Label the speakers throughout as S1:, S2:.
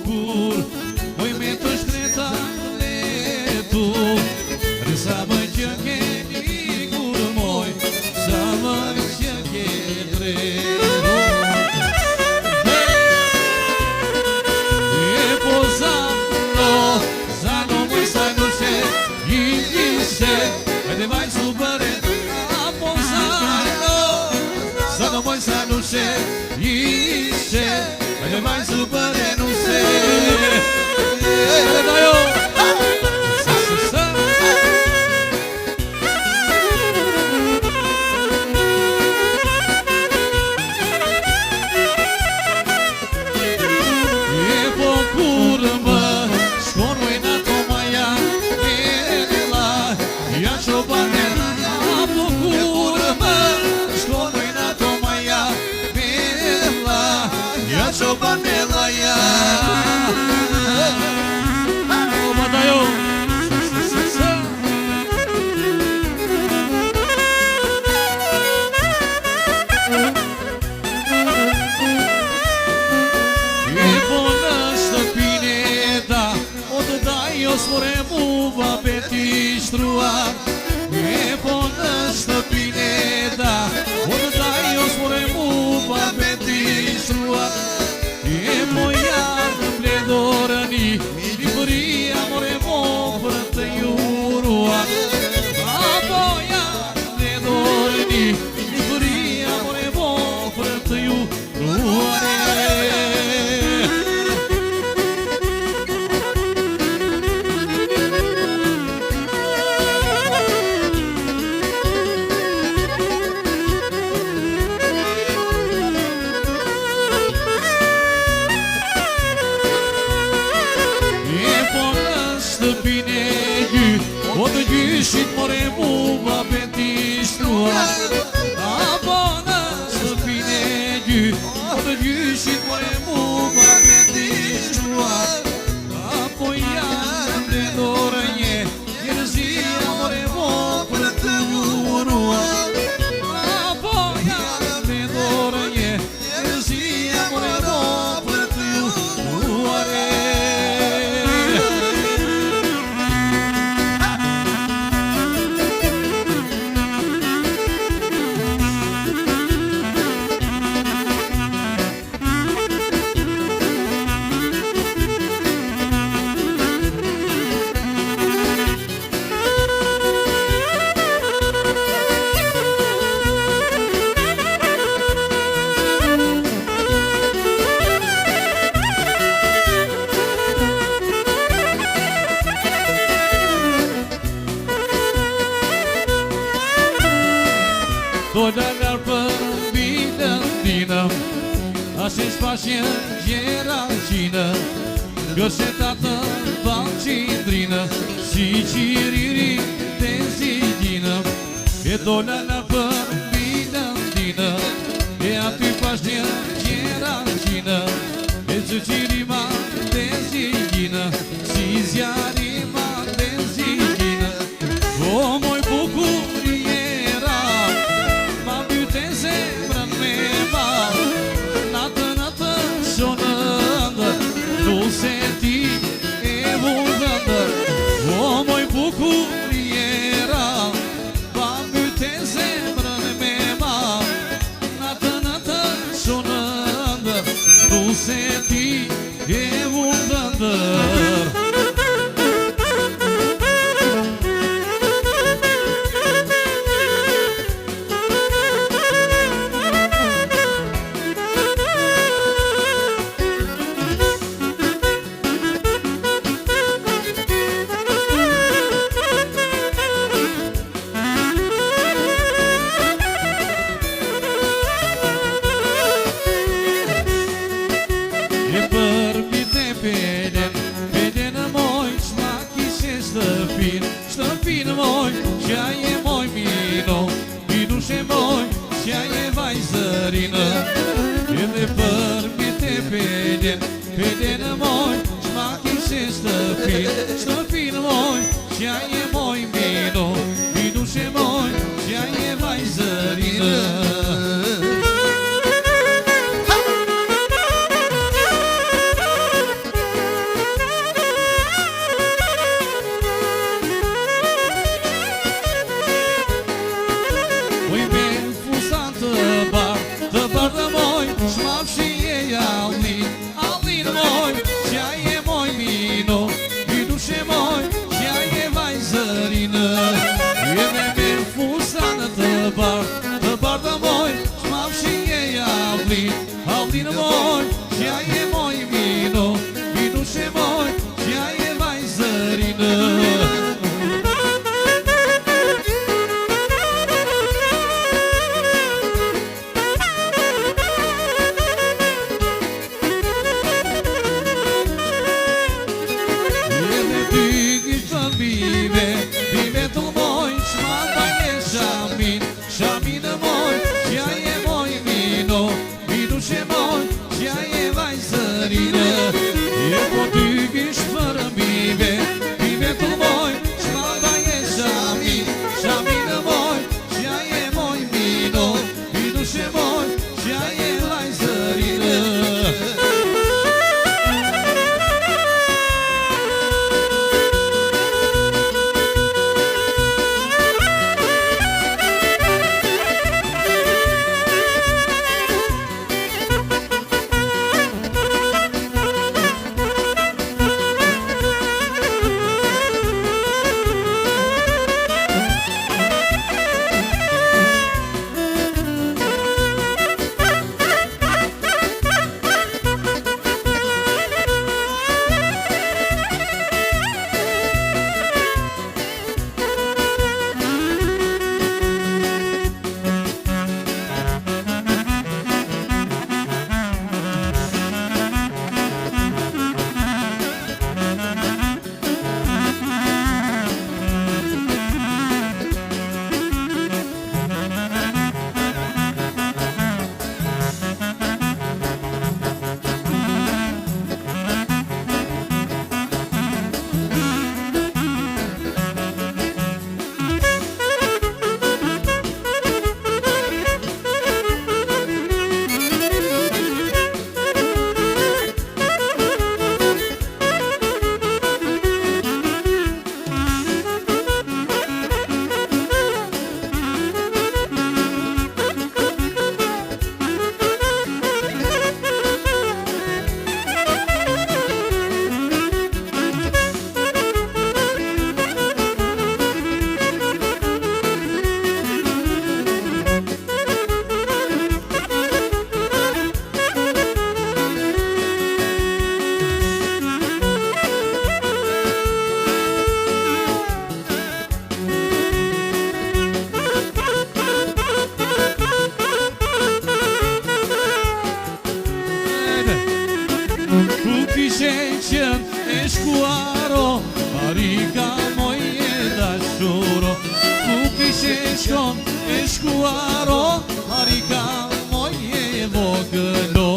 S1: bukur, moj me të shkreta letu. Sa më që ke ligur moj, sa më që ke drejtu. E po zano moj sa nuše, i se, hajde vaj supere. A po zano moj sa nuše, i se, hajde vaj supere nuše.
S2: E po në shtëpine da, o të daj os more mu pa beti shruar. E po jarë në bledorëni, i përia more mo për të juruar. A po jarë në bledorëni, i përia more mo për të juruar. O të gjyshit more mu ma beti shruar. Apo në shtëpine gjy, o të gjyshit more mu ma beti shruar. Apo janë mbledore nje, njerëzia more mu për të juruar. Apo janë mbledore nje, njerëzia more mu për të juruar.
S1: Dola nërë për mbitën dinëm, ashtë e shpashje gjera qinë, gërse ta të balë qindrinë, si qiriri të si dinëm. E dola nërë për mbitën dinëm, e aty pashje gjera qinë, e që qirima të si qinë, si zjarima të si qinë. O moj bukur se ti e vundëndër, o moj bukur jera, pa mbyte zemrën me ma, natë shonëndër, du se ti e vundëndër. Shtëpinë moj, qja je moj mino, minushe moj, qja je vajzërinë. Edhe për mjete peljen moj, qma kishe shtëpinë moj, qja je moj mino, minushe moj, qja je vajzërinë. ku kishe qenë e shkuaro, Marika moje dashuro, ku kishe qenë e shkuaro, Marika moje vogëlo.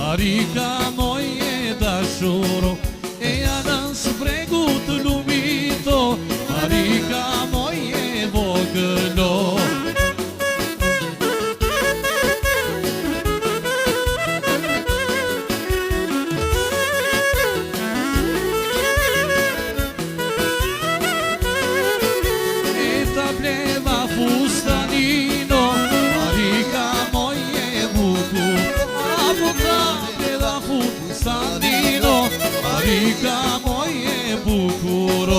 S1: Marika moje dashuro, e janë së bregu të lumito, Marika moje vogëlo. E ta bleva fustanino, Marika moje bukur, Sandino, Marika moje bukuro.